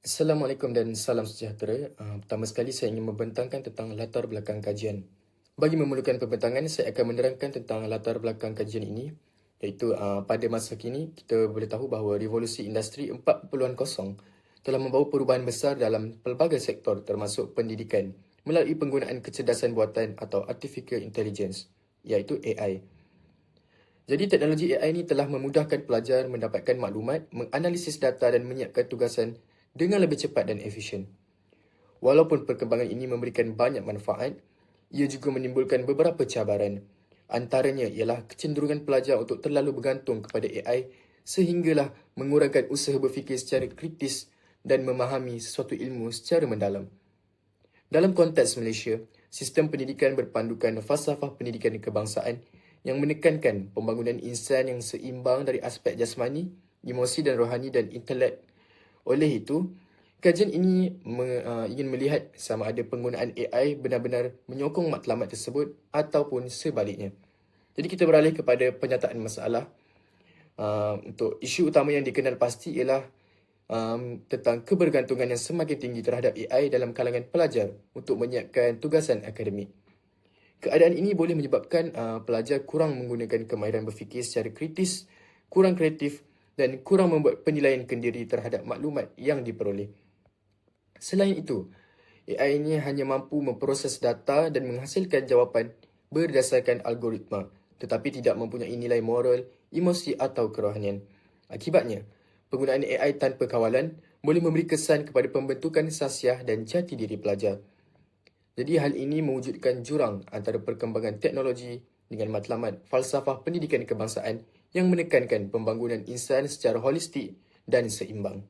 Assalamualaikum dan salam sejahtera. Pertama sekali saya ingin membentangkan tentang latar belakang kajian. Bagi memulakan pembentangan, saya akan menerangkan tentang latar belakang kajian ini, iaitu pada masa kini kita boleh tahu bahawa revolusi industri 4.0 telah membawa perubahan besar dalam pelbagai sektor termasuk pendidikan melalui penggunaan kecerdasan buatan atau artificial intelligence, iaitu AI. Jadi teknologi AI ini telah memudahkan pelajar mendapatkan maklumat, menganalisis data dan menyiapkan tugasan dengan lebih cepat dan efisien. Walaupun perkembangan ini memberikan banyak manfaat, ia juga menimbulkan beberapa cabaran. Antaranya ialah kecenderungan pelajar untuk terlalu bergantung kepada AI sehinggalah mengurangkan usaha berfikir secara kritis dan memahami sesuatu ilmu secara mendalam. Dalam konteks Malaysia, sistem pendidikan berpandukan falsafah pendidikan kebangsaan yang menekankan pembangunan insan yang seimbang dari aspek jasmani, emosi dan rohani dan intelek. Oleh itu, kajian ini ingin melihat sama ada penggunaan AI benar-benar menyokong matlamat tersebut ataupun sebaliknya. Jadi kita beralih kepada penyataan masalah. Untuk isu utama yang dikenal pasti ialah tentang kebergantungan yang semakin tinggi terhadap AI dalam kalangan pelajar untuk menyiapkan tugasan akademik. Keadaan ini boleh menyebabkan pelajar kurang menggunakan kemahiran berfikir secara kritis, kurang kreatif dan kurang membuat penilaian kendiri terhadap maklumat yang diperoleh. Selain itu, AI ini hanya mampu memproses data dan menghasilkan jawapan berdasarkan algoritma, tetapi tidak mempunyai nilai moral, emosi atau kerohanian. Akibatnya, penggunaan AI tanpa kawalan boleh memberi kesan kepada pembentukan sasiah dan jati diri pelajar. Jadi hal ini mewujudkan jurang antara perkembangan teknologi dengan matlamat falsafah pendidikan kebangsaan yang menekankan pembangunan insan secara holistik dan seimbang.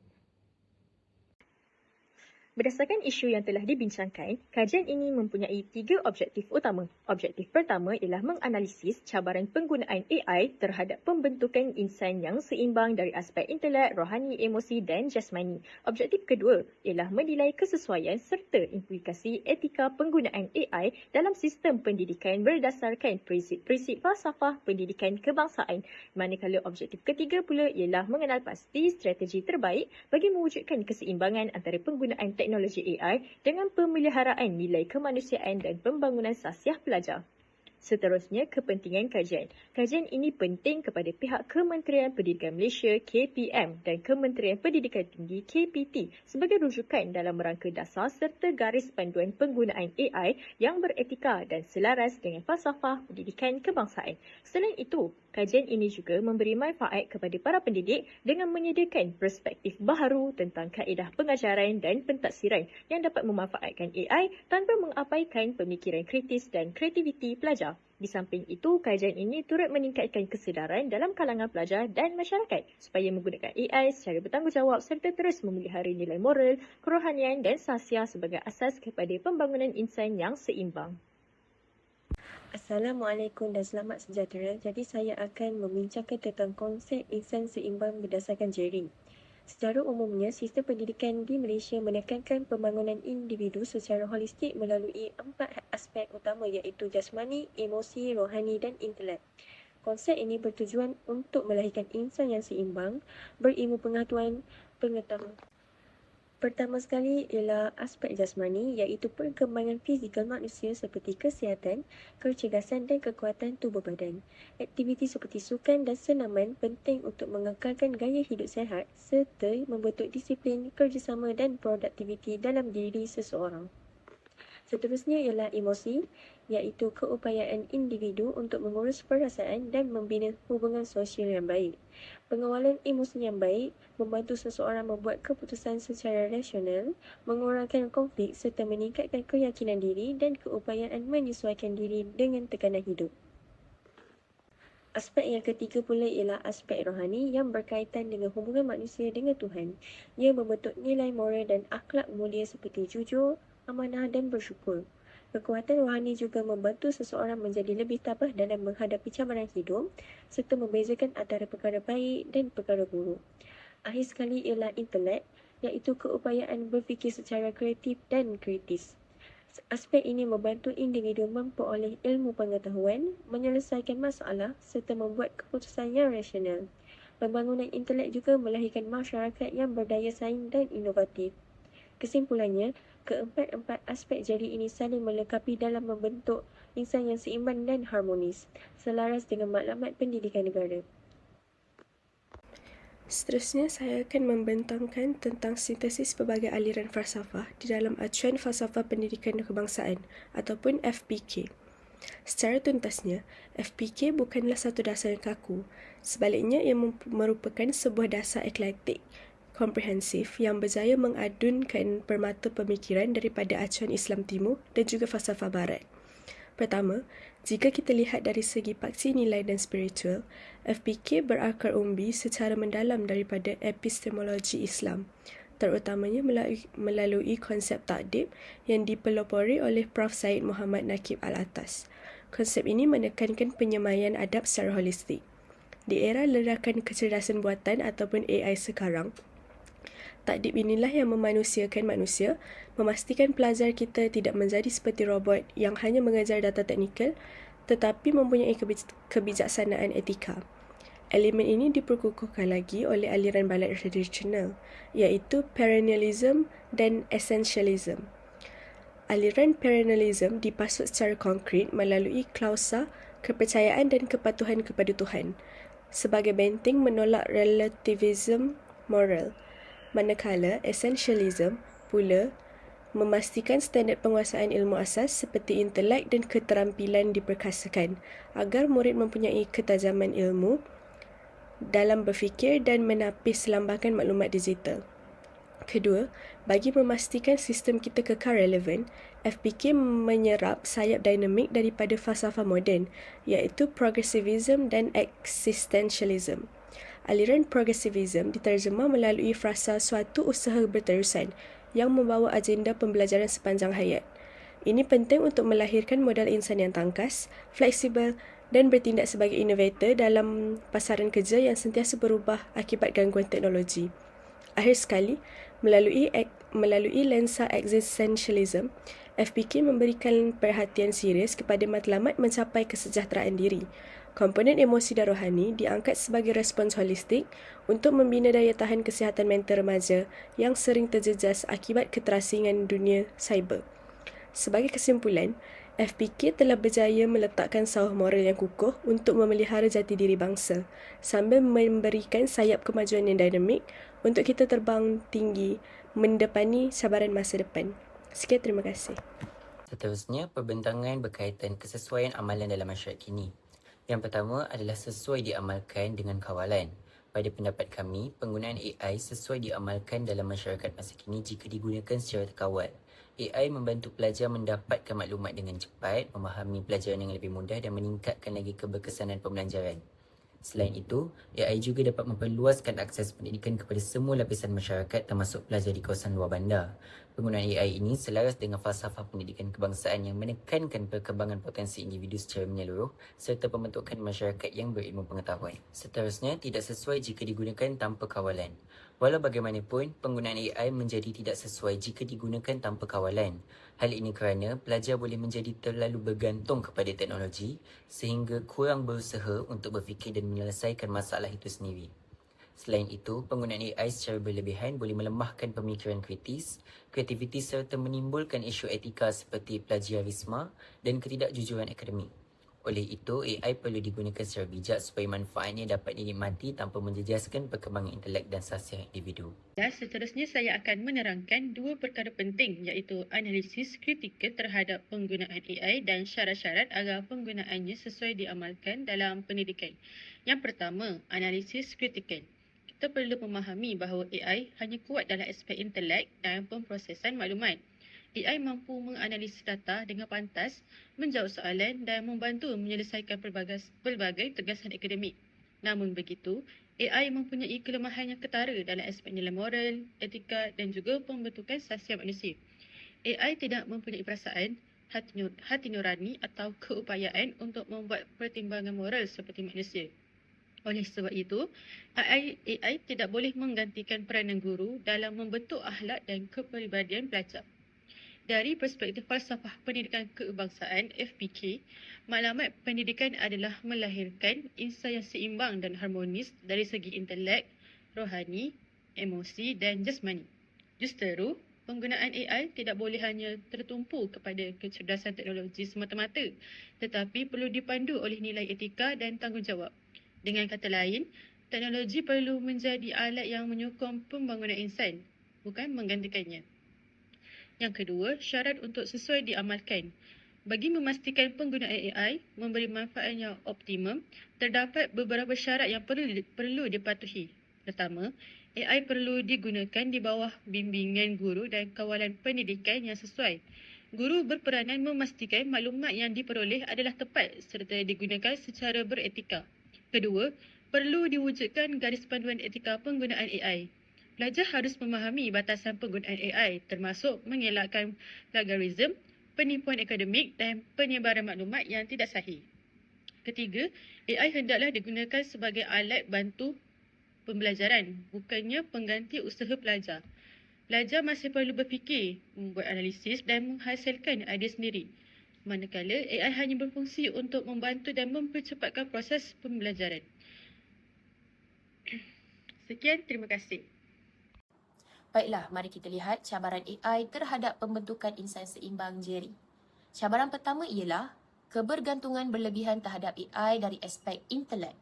Berdasarkan isu yang telah dibincangkan, kajian ini mempunyai 3 objektif utama. Objektif pertama ialah menganalisis cabaran penggunaan AI terhadap pembentukan insan yang seimbang dari aspek intelek, rohani, emosi dan jasmani. Objektif kedua ialah menilai kesesuaian serta implikasi etika penggunaan AI dalam sistem pendidikan berdasarkan prinsip-prinsip falsafah pendidikan kebangsaan. Manakala objektif ketiga pula ialah mengenal pasti strategi terbaik bagi mewujudkan keseimbangan antara penggunaan teknologi AI dengan pemeliharaan nilai kemanusiaan dan pembangunan sasiah pelajar. Seterusnya, kepentingan kajian. Kajian ini penting kepada pihak Kementerian Pendidikan Malaysia KPM dan Kementerian Pendidikan Tinggi KPT sebagai rujukan dalam rangka dasar serta garis panduan penggunaan AI yang beretika dan selaras dengan falsafah pendidikan kebangsaan. Selain itu, kajian ini juga memberi manfaat kepada para pendidik dengan menyediakan perspektif baharu tentang kaedah pengajaran dan pentadsiran yang dapat memanfaatkan AI tanpa mengabaikan pemikiran kritis dan kreativiti pelajar. Di samping itu, kajian ini turut meningkatkan kesedaran dalam kalangan pelajar dan masyarakat supaya menggunakan AI secara bertanggungjawab serta terus memelihara nilai moral, kerohanian dan sasiah sebagai asas kepada pembangunan insan yang seimbang. Assalamualaikum dan selamat sejahtera. Jadi saya akan membincangkan tentang konsep insan seimbang berdasarkan jaring. Secara umumnya, sistem pendidikan di Malaysia menekankan pembangunan individu secara holistik melalui 4 aspek utama iaitu jasmani, emosi, rohani dan intelek. Konsep ini bertujuan untuk melahirkan insan yang seimbang, berilmu pengetahuan. Pertama sekali ialah aspek jasmani iaitu perkembangan fizikal manusia seperti kesihatan, kecerdasan dan kekuatan tubuh badan. Aktiviti seperti sukan dan senaman penting untuk mengekalkan gaya hidup sihat serta membentuk disiplin, kerjasama dan produktiviti dalam diri seseorang. Seterusnya ialah emosi, iaitu keupayaan individu untuk mengurus perasaan dan membina hubungan sosial yang baik. Pengawalan emosi yang baik membantu seseorang membuat keputusan secara rasional, mengurangkan konflik serta meningkatkan keyakinan diri dan keupayaan menyesuaikan diri dengan tekanan hidup. Aspek yang ketiga pula ialah aspek rohani yang berkaitan dengan hubungan manusia dengan Tuhan. Ia membentuk nilai moral dan akhlak mulia seperti jujur, amanah dan bersyukur. Kekuatan rohani juga membantu seseorang menjadi lebih tabah dalam menghadapi cabaran hidup serta membezakan antara perkara baik dan perkara buruk. Akhir sekali ialah intelek, iaitu keupayaan berfikir secara kreatif dan kritis. Aspek ini membantu individu memperoleh ilmu pengetahuan, menyelesaikan masalah serta membuat keputusan yang rasional. Pembangunan intelek juga melahirkan masyarakat yang berdaya saing dan inovatif. Kesimpulannya, keempat-empat aspek jadi ini saling melengkapi dalam membentuk insan yang seimbang dan harmonis, selaras dengan maklumat pendidikan negara. Seterusnya, saya akan membentangkan tentang sintesis pelbagai aliran falsafah di dalam acuan falsafah pendidikan kebangsaan ataupun FPK. Secara tuntasnya, FPK bukanlah satu dasar yang kaku. Sebaliknya, ia merupakan sebuah dasar eklektik komprehensif yang berjaya mengadunkan permata pemikiran daripada acuan Islam Timur dan juga falsafah Barat. Pertama, jika kita lihat dari segi paksi nilai dan spiritual, FPK berakar umbi secara mendalam daripada epistemologi Islam, terutamanya melalui konsep takdib yang dipelopori oleh Prof. Syed Muhammad Nakib Al-Atas. Konsep ini menekankan penyemaian adab secara holistik. Di era ledakan kecerdasan buatan ataupun AI sekarang, takdib inilah yang memanusiakan manusia, memastikan pelajar kita tidak menjadi seperti robot yang hanya mengajar data teknikal tetapi mempunyai kebijaksanaan etika. Elemen ini diperkukuhkan lagi oleh aliran barat tradisional, iaitu perennialism dan essentialism. Aliran perennialism dipasut secara konkret melalui klausa kepercayaan dan kepatuhan kepada Tuhan sebagai benteng menolak relativism moral. Manakala essentialism pula memastikan standard penguasaan ilmu asas seperti intelek dan keterampilan diperkasakan agar murid mempunyai ketajaman ilmu dalam berfikir dan menapis lambakan maklumat digital. Kedua, bagi memastikan sistem kita kekal relevan, FPK menyerap sayap dinamik daripada falsafah moden, iaitu progressivism dan existentialism. Aliran progressivism diterjemah melalui frasa suatu usaha berterusan yang membawa agenda pembelajaran sepanjang hayat. Ini penting untuk melahirkan modal insan yang tangkas, fleksibel dan bertindak sebagai inovator dalam pasaran kerja yang sentiasa berubah akibat gangguan teknologi. Akhir sekali, melalui lensa existentialism, FPK memberikan perhatian serius kepada matlamat mencapai kesejahteraan diri. Komponen emosi dan rohani diangkat sebagai respons holistik untuk membina daya tahan kesihatan mental remaja yang sering terjejas akibat keterasingan dunia cyber. Sebagai kesimpulan, FPK telah berjaya meletakkan sawah moral yang kukuh untuk memelihara jati diri bangsa sambil memberikan sayap kemajuan yang dinamik untuk kita terbang tinggi mendepani cabaran masa depan. Sekian, terima kasih. Seterusnya, perbentangan berkaitan kesesuaian amalan dalam masyarakat kini. Yang pertama adalah sesuai diamalkan dengan kawalan. Pada pendapat kami, penggunaan AI sesuai diamalkan dalam masyarakat masa kini jika digunakan secara terkawal. AI membantu pelajar mendapatkan maklumat dengan cepat, memahami pelajaran yang lebih mudah dan meningkatkan lagi keberkesanan pembelajaran. Selain itu, AI juga dapat memperluaskan akses pendidikan kepada semua lapisan masyarakat termasuk pelajar di kawasan luar bandar. Penggunaan AI ini selaras dengan falsafah pendidikan kebangsaan yang menekankan perkembangan potensi individu secara menyeluruh serta pembentukan masyarakat yang berilmu pengetahuan. Seterusnya, tidak sesuai jika digunakan tanpa kawalan. Walau bagaimanapun, penggunaan AI menjadi tidak sesuai jika digunakan tanpa kawalan. Hal ini kerana pelajar boleh menjadi terlalu bergantung kepada teknologi sehingga kurang berusaha untuk berfikir dan menyelesaikan masalah itu sendiri. Selain itu, penggunaan AI secara berlebihan boleh melemahkan pemikiran kritis, kreativiti serta menimbulkan isu etika seperti plagiarisme dan ketidakjujuran akademik. Oleh itu, AI perlu digunakan secara bijak supaya manfaatnya dapat dinikmati tanpa menjejaskan perkembangan intelek dan sahsiah individu. Dan seterusnya saya akan menerangkan dua perkara penting iaitu analisis kritikal terhadap penggunaan AI dan syarat-syarat agar penggunaannya sesuai diamalkan dalam pendidikan. Yang pertama, analisis kritikal. Kita perlu memahami bahawa AI hanya kuat dalam aspek intelek dan pemprosesan maklumat. AI mampu menganalisis data dengan pantas, menjawab soalan dan membantu menyelesaikan pelbagai tugasan akademik. Namun begitu, AI mempunyai kelemahan yang ketara dalam aspek nilai moral, etika dan juga pembentukan sahsiah manusia. AI tidak mempunyai perasaan, hati nurani atau keupayaan untuk membuat pertimbangan moral seperti manusia. Oleh sebab itu, AI tidak boleh menggantikan peranan guru dalam membentuk akhlak dan kepribadian pelajar. Dari perspektif falsafah pendidikan kebangsaan FPK, maklumat pendidikan adalah melahirkan insan yang seimbang dan harmonis dari segi intelek, rohani, emosi dan jasmani. Justeru, Penggunaan AI tidak boleh hanya tertumpu kepada kecerdasan teknologi semata-mata, tetapi perlu dipandu oleh nilai etika dan tanggungjawab. Dengan kata lain, teknologi perlu menjadi alat yang menyokong pembangunan insan, bukan menggantikannya. Yang kedua, syarat untuk sesuai diamalkan. Bagi memastikan penggunaan AI memberi manfaat yang optimum, terdapat beberapa syarat yang perlu dipatuhi. Pertama, AI perlu digunakan di bawah bimbingan guru dan kawalan pendidikan yang sesuai. Guru berperanan memastikan maklumat yang diperoleh adalah tepat serta digunakan secara beretika. Kedua, perlu diwujudkan garis panduan etika penggunaan AI. Pelajar harus memahami batasan penggunaan AI termasuk mengelakkan plagiarism, penipuan akademik dan penyebaran maklumat yang tidak sahih. Ketiga, AI hendaklah digunakan sebagai alat bantu pembelajaran, bukannya pengganti usaha pelajar. Pelajar masih perlu berfikir, membuat analisis dan menghasilkan idea sendiri. Manakala AI hanya berfungsi untuk membantu dan mempercepatkan proses pembelajaran. Sekian, terima kasih. Baiklah, mari kita lihat cabaran AI terhadap pembentukan insan seimbang Jerry. Cabaran pertama ialah kebergantungan berlebihan terhadap AI dari aspek intelek.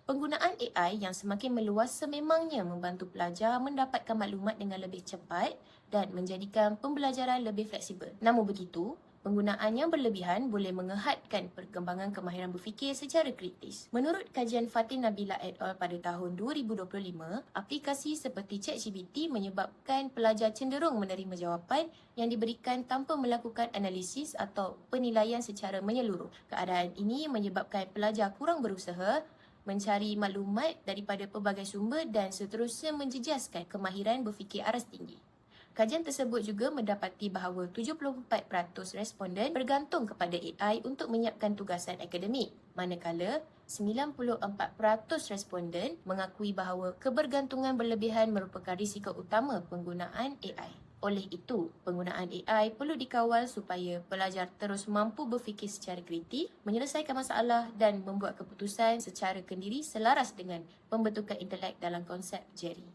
Penggunaan AI yang semakin meluas sememangnya membantu pelajar mendapatkan maklumat dengan lebih cepat dan menjadikan pembelajaran lebih fleksibel. Namun begitu, penggunaan yang berlebihan boleh mengehadkan perkembangan kemahiran berfikir secara kritis. Menurut kajian Fatin Nabila et al. Pada tahun 2025, aplikasi seperti ChatGPT menyebabkan pelajar cenderung menerima jawapan yang diberikan tanpa melakukan analisis atau penilaian secara menyeluruh. Keadaan ini menyebabkan pelajar kurang berusaha mencari maklumat daripada pelbagai sumber dan seterusnya menjejaskan kemahiran berfikir aras tinggi. Kajian tersebut juga mendapati bahawa 74% responden bergantung kepada AI untuk menyiapkan tugasan akademik, manakala 94% responden mengakui bahawa kebergantungan berlebihan merupakan risiko utama penggunaan AI. Oleh itu, penggunaan AI perlu dikawal supaya pelajar terus mampu berfikir secara kritis, menyelesaikan masalah dan membuat keputusan secara kendiri selaras dengan pembentukan intelek dalam konsep Jerry.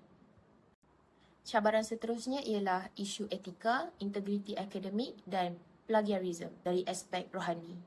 Cabaran seterusnya ialah isu etika, integriti akademik dan plagiarism dari aspek rohani.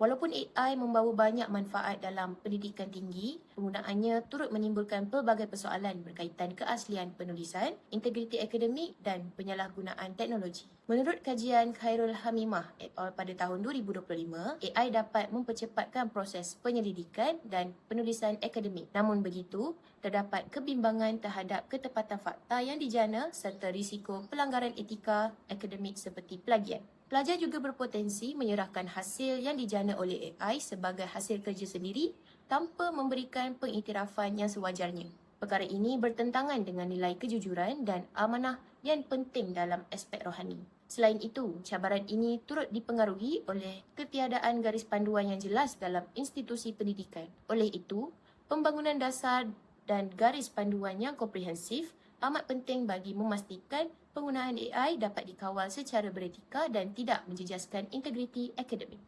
Walaupun AI membawa banyak manfaat dalam pendidikan tinggi, penggunaannya turut menimbulkan pelbagai persoalan berkaitan keaslian penulisan, integriti akademik dan penyalahgunaan teknologi. Menurut kajian Khairul Hamimah et al. Pada tahun 2025, AI dapat mempercepatkan proses penyelidikan dan penulisan akademik. Namun begitu, terdapat kebimbangan terhadap ketepatan fakta yang dijana serta risiko pelanggaran etika akademik seperti plagiat. Pelajar juga berpotensi menyerahkan hasil yang dijana oleh AI sebagai hasil kerja sendiri tanpa memberikan pengiktirafan yang sewajarnya. Perkara ini bertentangan dengan nilai kejujuran dan amanah yang penting dalam aspek rohani. Selain itu, cabaran ini turut dipengaruhi oleh ketiadaan garis panduan yang jelas dalam institusi pendidikan. Oleh itu, pembangunan dasar dan garis panduan yang komprehensif amat penting bagi memastikan penggunaan AI dapat dikawal secara beretika dan tidak menjejaskan integriti akademik.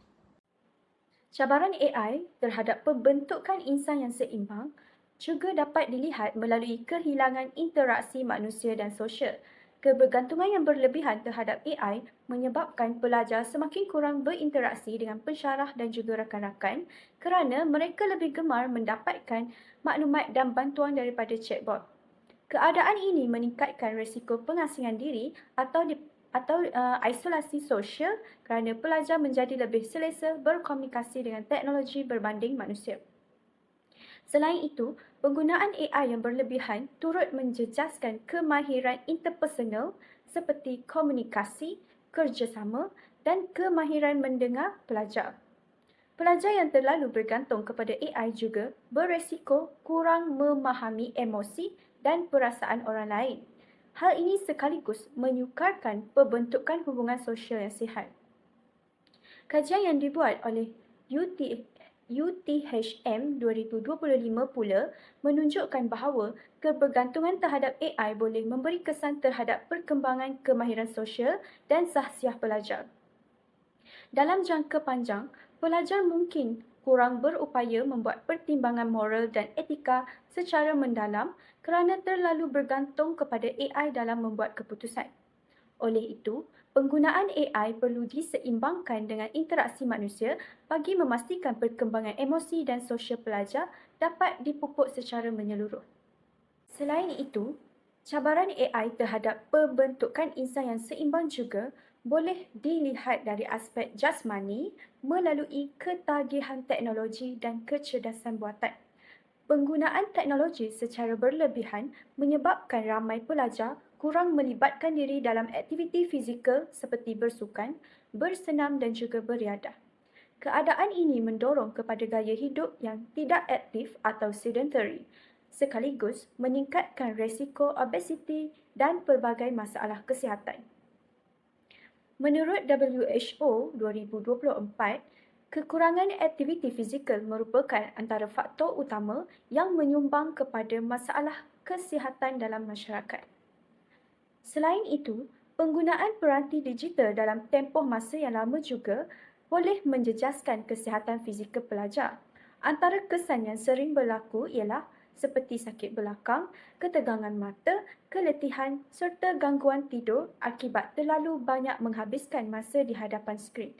Cabaran AI terhadap pembentukan insan yang seimbang juga dapat dilihat melalui kehilangan interaksi manusia dan sosial. Kebergantungan yang berlebihan terhadap AI menyebabkan pelajar semakin kurang berinteraksi dengan pensyarah dan juga rakan-rakan kerana mereka lebih gemar mendapatkan maklumat dan bantuan daripada chatbot. Keadaan ini meningkatkan risiko pengasingan diri atau isolasi sosial kerana pelajar menjadi lebih selesa berkomunikasi dengan teknologi berbanding manusia. Selain itu, penggunaan AI yang berlebihan turut menjejaskan kemahiran interpersonal seperti komunikasi, kerjasama dan kemahiran mendengar pelajar. Pelajar yang terlalu bergantung kepada AI juga beresiko kurang memahami emosi dan perasaan orang lain. Hal ini sekaligus menyukarkan pembentukan hubungan sosial yang sihat. Kajian yang dibuat oleh UTHM 2025 pula menunjukkan bahawa kebergantungan terhadap AI boleh memberi kesan terhadap perkembangan kemahiran sosial dan sahsiah pelajar. Dalam jangka panjang, pelajar mungkin kurang berupaya membuat pertimbangan moral dan etika secara mendalam kerana terlalu bergantung kepada AI dalam membuat keputusan. Oleh itu, penggunaan AI perlu diseimbangkan dengan interaksi manusia bagi memastikan perkembangan emosi dan sosial pelajar dapat dipupuk secara menyeluruh. Selain itu, cabaran AI terhadap pembentukan insan yang seimbang juga boleh dilihat dari aspek jasmani melalui ketagihan teknologi dan kecerdasan buatan. Penggunaan teknologi secara berlebihan menyebabkan ramai pelajar kurang melibatkan diri dalam aktiviti fizikal seperti bersukan, bersenam dan juga beriadah. Keadaan ini mendorong kepada gaya hidup yang tidak aktif atau sedentary, sekaligus meningkatkan resiko obesiti dan pelbagai masalah kesihatan. Menurut WHO 2024, kekurangan aktiviti fizikal merupakan antara faktor utama yang menyumbang kepada masalah kesihatan dalam masyarakat. Selain itu, penggunaan peranti digital dalam tempoh masa yang lama juga boleh menjejaskan kesihatan fizikal pelajar. Antara kesan yang sering berlaku ialah seperti sakit belakang, ketegangan mata, keletihan serta gangguan tidur akibat terlalu banyak menghabiskan masa di hadapan skrin.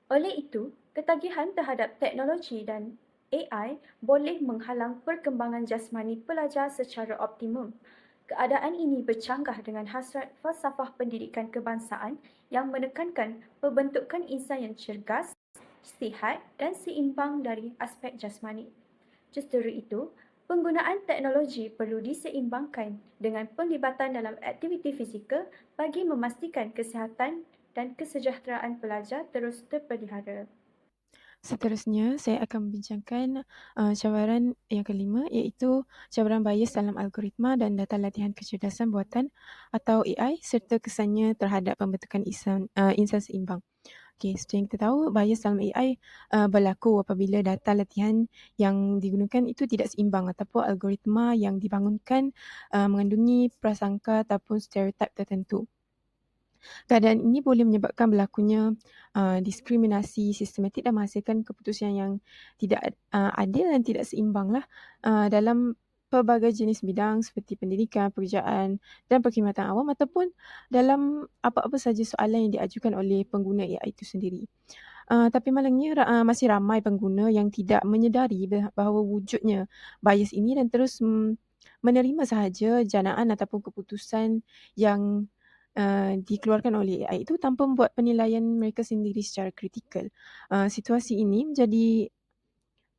Oleh itu, ketagihan terhadap teknologi dan AI boleh menghalang perkembangan jasmani pelajar secara optimum. Keadaan ini bercanggah dengan hasrat falsafah pendidikan kebangsaan yang menekankan pembentukan insan yang cergas, sihat dan seimbang dari aspek jasmani. Justru itu, penggunaan teknologi perlu diseimbangkan dengan pelibatan dalam aktiviti fizikal bagi memastikan kesihatan dan kesejahteraan pelajar terus terpelihara. Seterusnya, saya akan membincangkan cabaran yang kelima, iaitu cabaran bias dalam algoritma dan data latihan kecerdasan buatan atau AI serta kesannya terhadap pembentukan insan seimbang. Okey, seperti yang kita tahu, bias dalam AI berlaku apabila data latihan yang digunakan itu tidak seimbang ataupun algoritma yang dibangunkan mengandungi prasangka ataupun stereotip tertentu. Keadaan ini boleh menyebabkan berlakunya diskriminasi sistematik dan menghasilkan keputusan yang tidak adil dan tidak seimbang dalam pelbagai jenis bidang seperti pendidikan, pekerjaan dan perkhidmatan awam ataupun dalam apa-apa sahaja soalan yang diajukan oleh pengguna AI itu sendiri. Tapi malangnya masih ramai pengguna yang tidak menyedari bahawa wujudnya bias ini dan terus menerima sahaja janaan ataupun keputusan yang dikeluarkan oleh AI itu tanpa membuat penilaian mereka sendiri secara kritikal. Situasi ini menjadi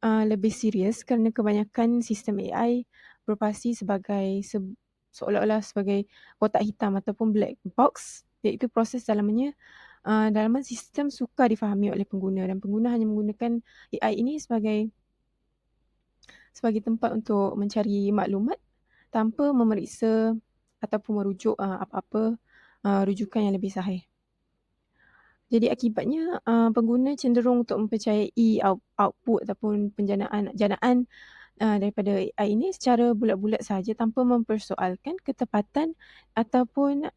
lebih serius kerana kebanyakan sistem AI beroperasi sebagai seolah-olah sebagai kotak hitam ataupun black box, iaitu proses dalaman sistem sukar difahami oleh pengguna dan pengguna hanya menggunakan AI ini sebagai tempat untuk mencari maklumat tanpa memeriksa ataupun merujuk apa-apa rujukan yang lebih sahih. Jadi akibatnya pengguna cenderung untuk mempercayai output ataupun janaan daripada AI ini secara bulat-bulat sahaja tanpa mempersoalkan ketepatan ataupun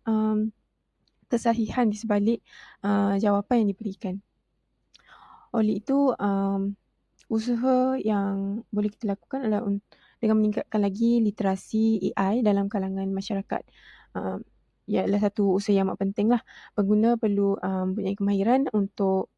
kesahihan di sebalik jawapan yang diberikan. Oleh itu, usaha yang boleh kita lakukan adalah dengan meningkatkan lagi literasi AI dalam kalangan masyarakat. Ialah satu usaha yang amat penting lah. Pengguna perlu mempunyai kemahiran untuk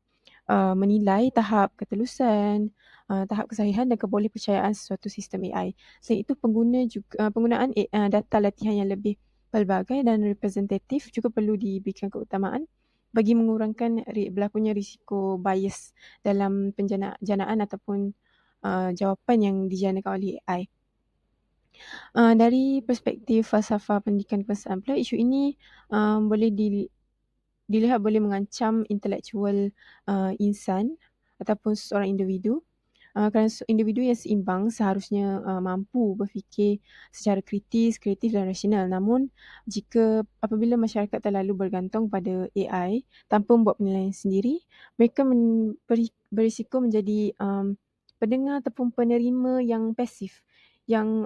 menilai tahap ketelusan, tahap kesahihan dan kebolehpercayaan sesuatu sistem AI. Selain itu, penggunaan data latihan yang lebih pelbagai dan representatif juga perlu diberikan keutamaan bagi mengurangkan berlakunya risiko bias dalam janaan ataupun jawapan yang dijanakan oleh AI. Dari perspektif falsafah pendidikan kebangsaan pula, isu ini boleh dilihat boleh mengancam intelektual insan ataupun seorang individu. Kerana individu yang seimbang seharusnya mampu berfikir secara kritis, kreatif dan rasional. Namun, apabila masyarakat terlalu bergantung pada AI tanpa membuat penilaian sendiri, mereka berisiko menjadi pendengar ataupun penerima yang pasif, yang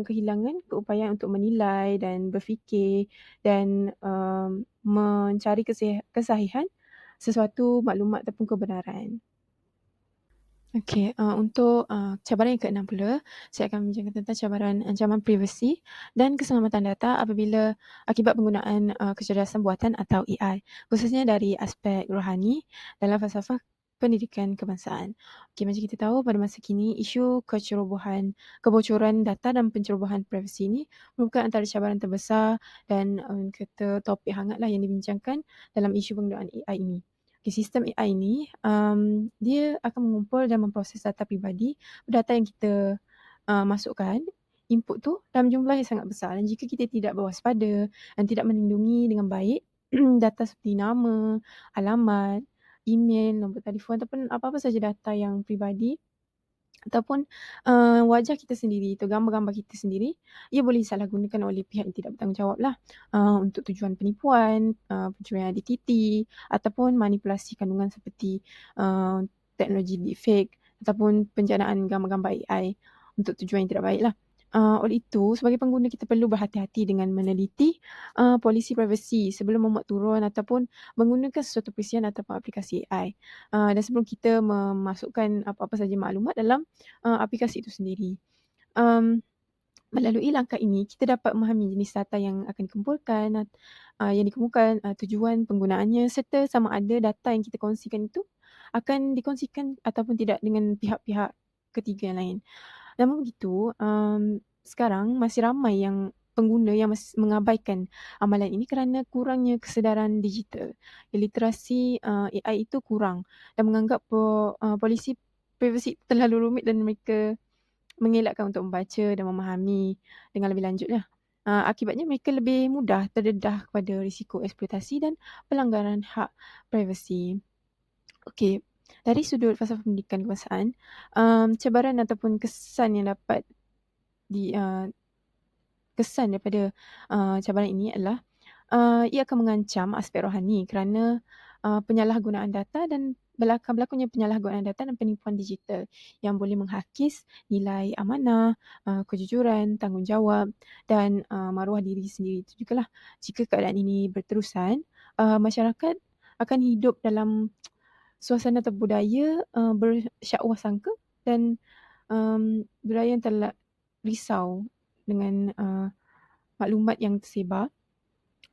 kehilangan keupayaan untuk menilai dan berfikir dan mencari kesahihan sesuatu maklumat ataupun kebenaran. Okey, untuk cabaran yang ke-6 pula, saya akan membincangkan tentang cabaran ancaman privasi dan keselamatan data apabila akibat penggunaan kecerdasan buatan atau AI, khususnya dari aspek rohani dalam falsafah pendidikan kebangsaan. Okey, macam kita tahu pada masa kini, isu kebocoran data dan pencerobohan privasi ini merupakan antara cabaran terbesar dan kata topik hangatlah yang dibincangkan dalam isu penggunaan AI ini. Okay, sistem AI ini dia akan mengumpul dan memproses data pribadi, data yang kita masukkan, input tu dalam jumlah yang sangat besar, dan jika kita tidak berwaspada dan tidak melindungi dengan baik data seperti nama, alamat, email, nombor telefon ataupun apa-apa saja data yang pribadi ataupun wajah kita sendiri atau gambar-gambar kita sendiri, ia boleh disalahgunakan oleh pihak yang tidak bertanggungjawab lah untuk tujuan penipuan, pencurian identiti ataupun manipulasi kandungan seperti teknologi deepfake ataupun penjanaan gambar-gambar AI untuk tujuan yang tidak baik lah. Oleh itu, sebagai pengguna kita perlu berhati-hati dengan meneliti polisi privasi sebelum memuat turun ataupun menggunakan sesuatu perisian ataupun aplikasi AI. Dan sebelum kita memasukkan apa-apa saja maklumat dalam aplikasi itu sendiri. Melalui langkah ini, kita dapat memahami jenis data yang akan dikumpulkan, yang dikemukakan, tujuan penggunaannya serta sama ada data yang kita kongsikan itu akan dikongsikan ataupun tidak dengan pihak-pihak ketiga yang lain. Namun begitu, sekarang masih ramai yang pengguna yang masih mengabaikan amalan ini kerana kurangnya kesedaran digital. Literasi AI itu kurang dan menganggap polisi privasi terlalu rumit dan mereka mengelakkan untuk membaca dan memahami dengan lebih lanjut lah. Akibatnya mereka lebih mudah terdedah kepada risiko eksploitasi dan pelanggaran hak privasi. Okey, dari sudut falsafah pendidikan kebangsaan, cabaran ataupun kesan yang dapat kesan daripada cabaran ini adalah ia akan mengancam aspek rohani kerana penyalahgunaan data dan berlakunya penyalahgunaan data dan penipuan digital yang boleh menghakis nilai amanah, kejujuran, tanggungjawab dan maruah diri sendiri itu jugalah. Jika keadaan ini berterusan, masyarakat akan hidup dalam suasana atau budaya bersyakwah sangka dan budaya yang telah risau dengan maklumat yang tersebar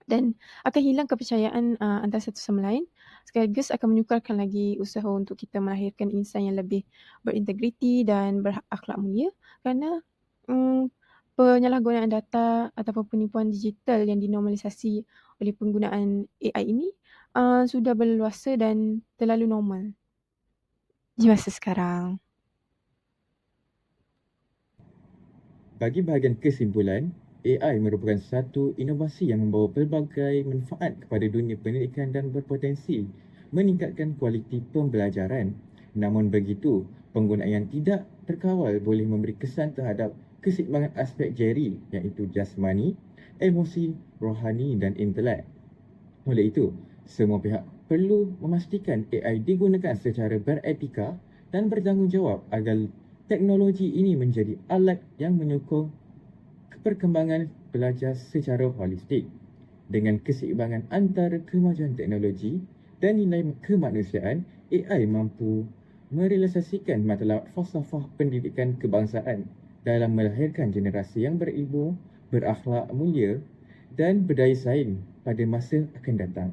dan akan hilang kepercayaan antara satu sama lain, sekaligus akan menyukarkan lagi usaha untuk kita melahirkan insan yang lebih berintegriti dan berakhlak mulia kerana penyalahgunaan data ataupun penipuan digital yang dinormalisasi oleh penggunaan AI ini sudah berleluasa dan terlalu normal di masa sekarang. Bagi bahagian kesimpulan, AI merupakan satu inovasi yang membawa pelbagai manfaat kepada dunia pendidikan dan berpotensi meningkatkan kualiti pembelajaran. Namun begitu, penggunaan yang tidak terkawal boleh memberi kesan terhadap keseimbangan aspek jeri iaitu jasmani, emosi, rohani dan intelek. Oleh itu, semua pihak perlu memastikan AI digunakan secara beretika dan bertanggungjawab agar teknologi ini menjadi alat yang menyokong perkembangan belajar secara holistik. Dengan keseimbangan antara kemajuan teknologi dan nilai kemanusiaan, AI mampu merealisasikan matlamat falsafah pendidikan kebangsaan dalam melahirkan generasi yang berilmu, berakhlak mulia dan berdaya saing pada masa akan datang.